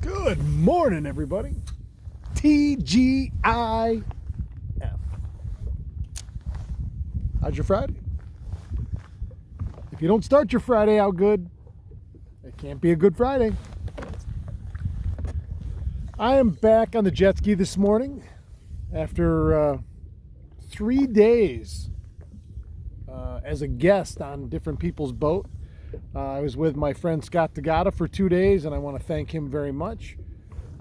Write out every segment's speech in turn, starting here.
Good morning, everybody. TGIF. How's your Friday? If you don't start your Friday out good, it can't be a good Friday. I am back on the jet ski this morning after 3 days as a guest on different people's boat. I was with my friend Scott Tagata for 2 days, and I want to thank him very much.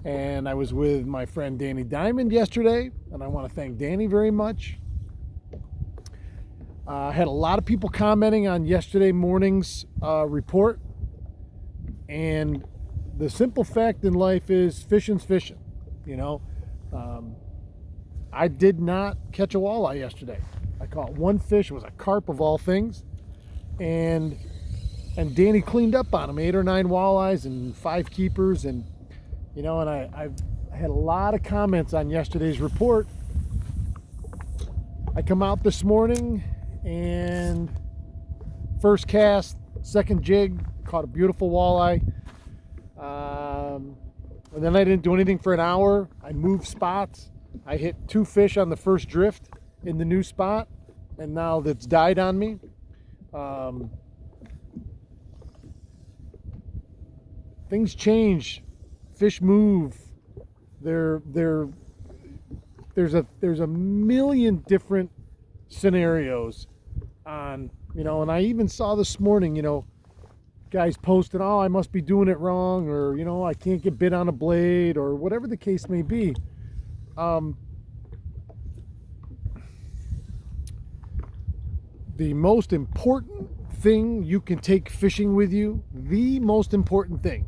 And I was with my friend Danny Diamond yesterday, and I want to thank Danny very much. I had a lot of people commenting on yesterday morning's report, and the simple fact in life is fishing's fishing. You know, I did not catch a walleye yesterday. I caught one fish. It was a carp of all things, and Danny cleaned up on them, 8 or 9 walleyes and 5 keepers, and you know, and I had a lot of comments on yesterday's report. I come out this morning and first cast, second jig, caught a beautiful walleye. And then I didn't do anything for an hour. I moved spots. I hit 2 fish on the first drift in the new spot, and now that's died on me. Things change. Fish move. There's a million different scenarios on, you know, and I even saw this morning, you know, guys posting, oh, I must be doing it wrong, or, you know, I can't get bit on a blade, or whatever the case may be. The most important thing you can take fishing with you, the most important thing,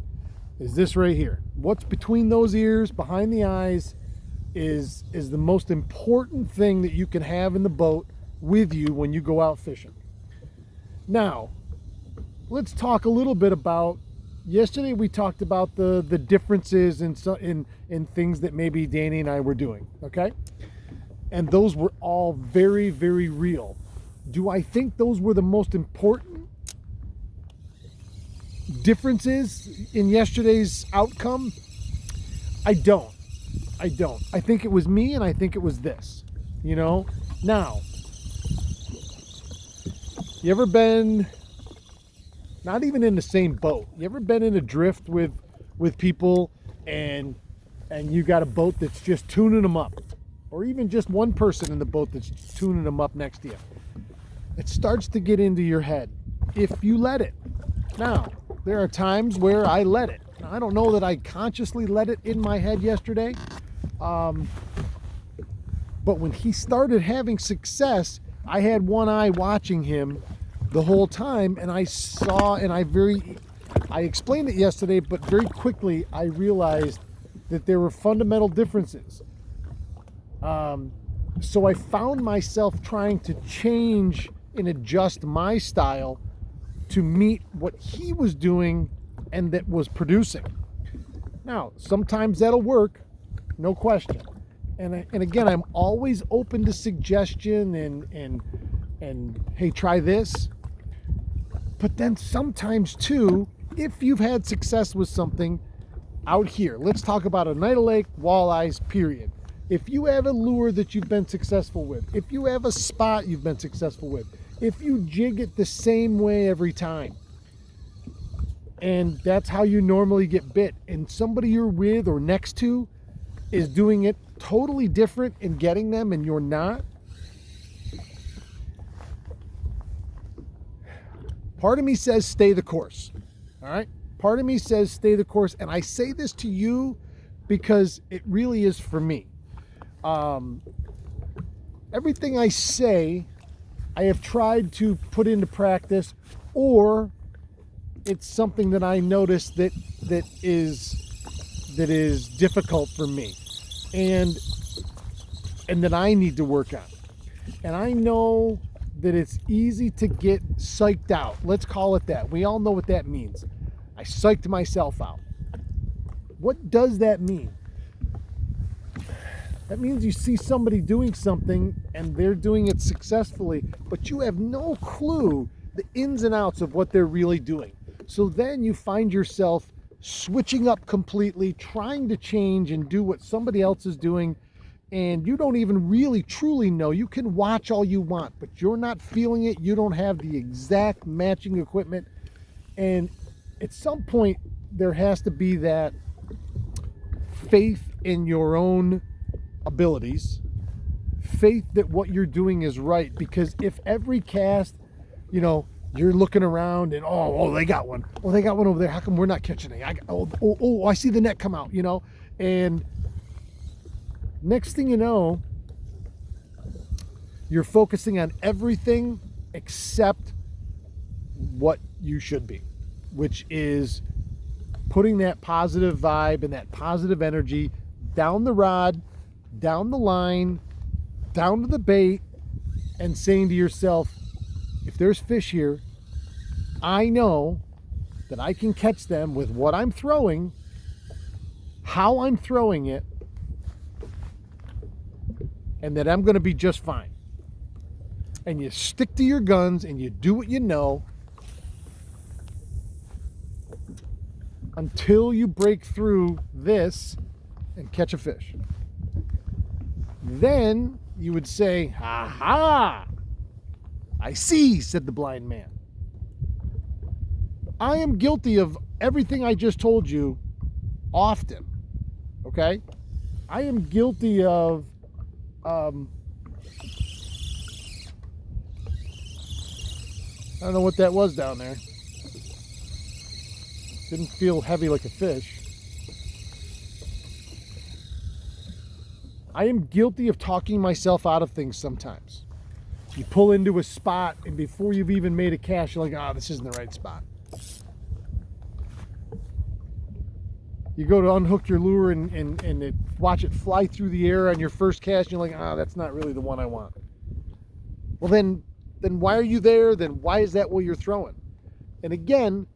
is this right here. What's between those ears, behind the eyes, is the most important thing that you can have in the boat with you when you go out fishing. Now, let's talk a little bit about, yesterday we talked about the differences in things that maybe Danny and I were doing, okay? And those were all very, very real. Do I think those were the most important differences in yesterday's outcome? I don't. I think it was me, and I think it was this, you know? Now, you ever been, not even in the same boat, you ever been in a drift with people and you got a boat that's just tuning them up, or even just one person in the boat that's tuning them up next to you? It starts to get into your head if you let it. Now, there are times where I let it. Now, I don't know that I consciously let it in my head yesterday, but when he started having success, I had one eye watching him the whole time, and I saw, and I explained it yesterday, but very quickly I realized that there were fundamental differences. So I found myself trying to change and adjust my style to meet what he was doing and that was producing. Now, sometimes that'll work, no question. And again, I'm always open to suggestion and hey, try this. But then sometimes too, if you've had success with something out here, let's talk about a night of lake, walleyes, period. If you have a lure that you've been successful with, if you have a spot you've been successful with, if you jig it the same way every time, and that's how you normally get bit, and somebody you're with or next to is doing it totally different and getting them and you're not, part of me says stay the course. All right? Part of me says stay the course, and I say this to you because it really is for me. Everything I say, I have tried to put into practice, or it's something that I notice that is difficult for me, and that I need to work on. And I know that it's easy to get psyched out. Let's call it that. We all know what that means. I psyched myself out. What does that mean? That means you see somebody doing something and they're doing it successfully, but you have no clue the ins and outs of what they're really doing. So then you find yourself switching up completely, trying to change and do what somebody else is doing, and you don't even really truly know. You can watch all you want, but you're not feeling it. You don't have the exact matching equipment. And at some point, there has to be that faith in your own abilities, faith that what you're doing is right. Because if every cast, you're looking around and they got one. Oh, they got one over there. How come we're not catching it? I see the net come out. And next thing you know, you're focusing on everything except what you should be, which is putting that positive vibe and that positive energy down the rod, down the line, down to the bait, and saying to yourself, if there's fish here, I know that I can catch them with what I'm throwing, how I'm throwing it, and that I'm going to be just fine. And you stick to your guns and you do what you know until you break through this and catch a fish. Then you would say, "Aha! I see," said the blind man. I am guilty of everything I just told you often, okay? I am guilty of I don't know what that was down there. Didn't feel heavy like a fish. I am guilty of talking myself out of things sometimes. You pull into a spot, and before you've even made a cast, you're like, this isn't the right spot. You go to unhook your lure and watch it fly through the air on your first cast, and you're like, that's not really the one I want. Well, then why are you there? Then why is that what you're throwing? And again,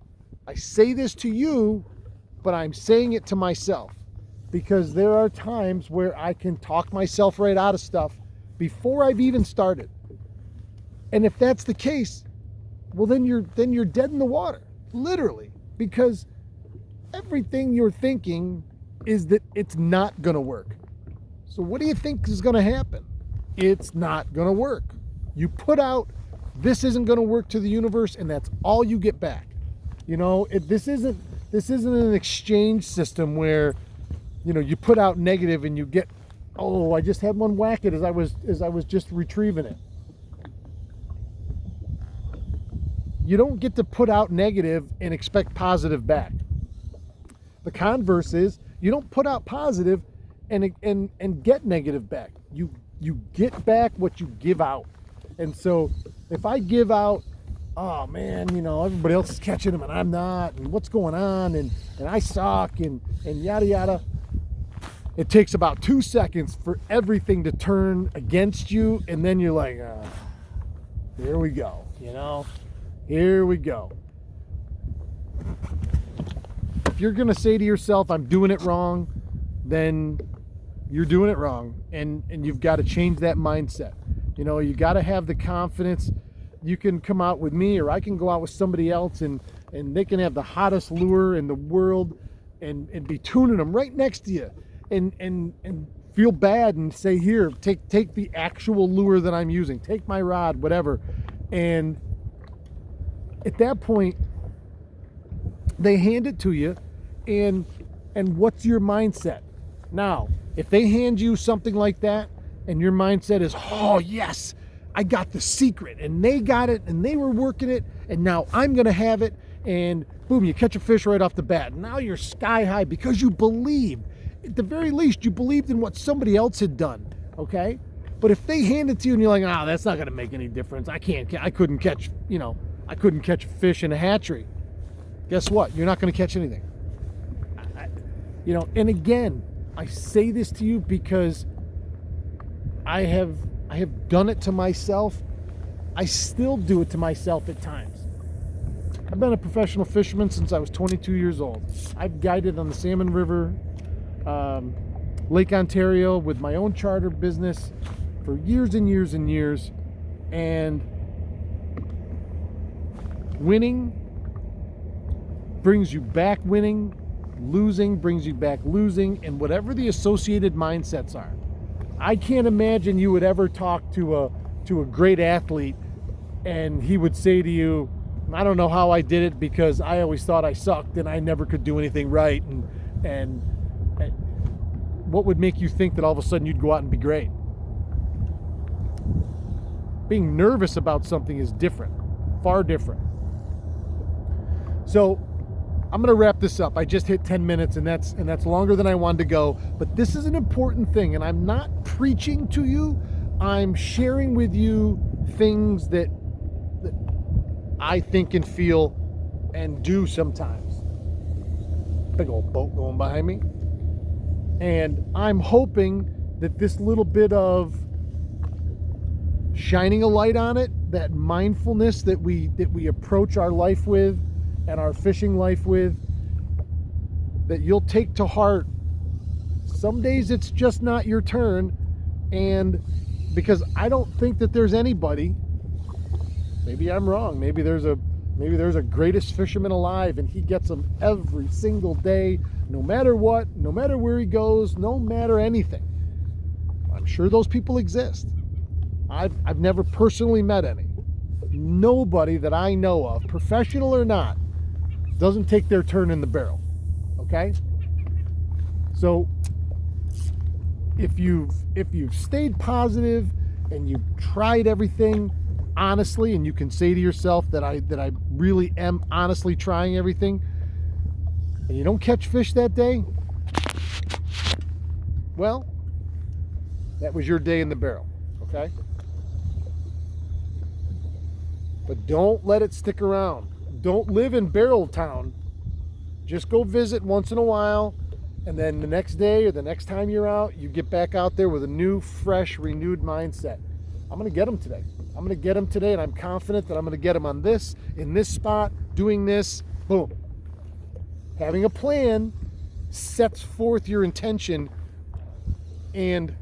I say this to you, but I'm saying it to myself, because there are times where I can talk myself right out of stuff before I've even started. And if that's the case, well, then you're dead in the water, literally, because everything you're thinking is that it's not going to work. So what do you think is going to happen? It's not going to work. You put out, this isn't going to work to the universe, and that's all you get back. This isn't an exchange system where, you put out negative and you get, I just had one whack it as I was just retrieving it. You don't get to put out negative and expect positive back. The converse is, you don't put out positive and get negative back. You get back what you give out. And so if I give out, oh man, everybody else is catching them and I'm not, and what's going on, and I suck, and yada yada, it takes about 2 seconds for everything to turn against you, and then you're like, here we go, here we go. If you're gonna say to yourself, I'm doing it wrong, then you're doing it wrong, and you've got to change that mindset. You got to have the confidence. You can come out with me, or I can go out with somebody else, and they can have the hottest lure in the world and be tuning them right next to you, and feel bad and say, here, take the actual lure that I'm using, take my rod, whatever. And at that point, they hand it to you, and what's your mindset? Now, if they hand you something like that, and your mindset is, oh yes, I got the secret, and they got it, and they were working it, and now I'm gonna have it, and boom, you catch a fish right off the bat. Now you're sky high because you believed. At the very least, you believed in what somebody else had done, okay? But if they hand it to you and you're like, that's not gonna make any difference. I couldn't catch a fish in a hatchery. Guess what? You're not gonna catch anything. And again, I say this to you because I have done it to myself. I still do it to myself at times. I've been a professional fisherman since I was 22 years old. I've guided on the Salmon River, Lake Ontario with my own charter business for years and years and years. And winning brings you back winning losing brings you back losing, and whatever the associated mindsets are. I can't imagine you would ever talk to a great athlete and he would say to you, I don't know how I did it because I always thought I sucked and I never could do anything right. And what would make you think that all of a sudden you'd go out and be great? Being nervous about something is different, far different. So I'm going to wrap this up. I just hit 10 minutes and that's longer than I wanted to go, but this is an important thing, and I'm not preaching to you. I'm sharing with you things that I think and feel and do sometimes. Big old boat going behind me. And I'm hoping that this little bit of shining a light on it, that mindfulness that we approach our life with and our fishing life with, that you'll take to heart. Some days it's just not your turn, and because I don't think that there's anybody, maybe I'm wrong, maybe there's a greatest fisherman alive and he gets them every single day, no matter what, no matter where he goes, no matter anything. I'm sure those people exist. I've never personally met any. Nobody that I know of, professional or not, doesn't take their turn in the barrel. Okay? So if you've stayed positive and you've tried everything honestly, and you can say to yourself that I really am honestly trying everything, and you don't catch fish that day, well, that was your day in the barrel. Okay? But don't let it stick around. Don't live in Barrel Town. Just go visit once in a while, and then the next day or the next time you're out, you get back out there with a new, fresh, renewed mindset. I'm going to get them today. I'm going to get them today, and I'm confident that I'm going to get them on this, in this spot, doing this, boom. Having a plan sets forth your intention, and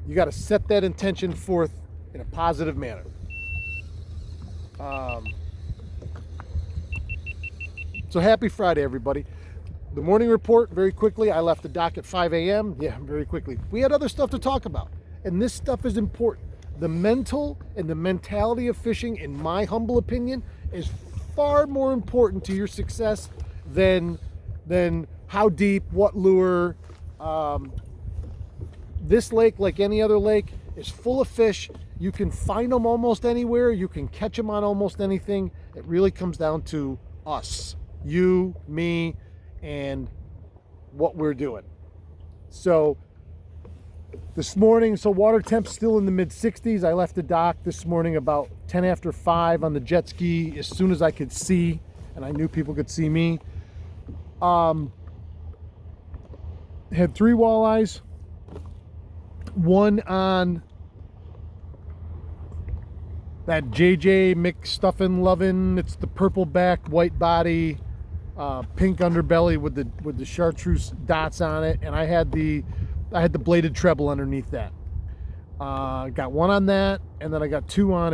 you got to set that intention forth in a positive manner. So happy Friday, everybody. The morning report, very quickly. I left the dock at 5 a.m. Yeah, very quickly. We had other stuff to talk about, and this stuff is important. The mental and the mentality of fishing, in my humble opinion, is far more important to your success than how deep, what lure. This lake, like any other lake, is full of fish. You can find them almost anywhere. You can catch them on almost anything. It really comes down to us, you, me, and what we're doing. So this morning, water temp's still in the mid 60s. I left the dock this morning about 10 after 5 on the jet ski as soon as I could see, and I knew people could see me. Had 3 walleyes, one on that JJ McStuffin Lovin'. It's the purple back, white body, pink underbelly with the chartreuse dots on it, and I had the bladed treble underneath that. Got one on that, and then I got 2 on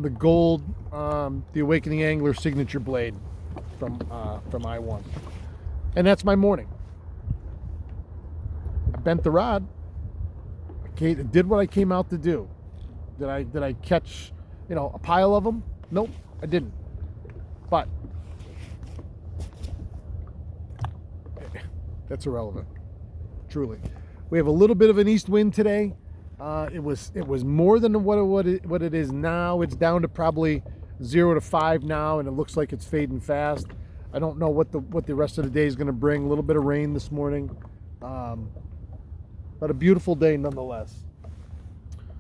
the gold, the Awakening Angler signature blade from I1, and that's my morning. I bent the rod. I did what I came out to do. Did I catch, a pile of them? Nope, I didn't. But that's irrelevant, truly. We have a little bit of an east wind today. It was more than what it is now. It's down to probably 0 to 5 now, and it looks like it's fading fast. I don't know what the rest of the day is going to bring. A little bit of rain this morning, but a beautiful day nonetheless.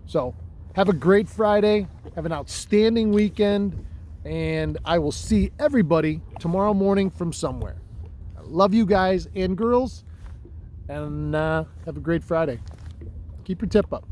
So have a great Friday. Have an outstanding weekend, and I will see everybody tomorrow morning from somewhere. I love you guys and girls, and have a great Friday. Keep your tip up.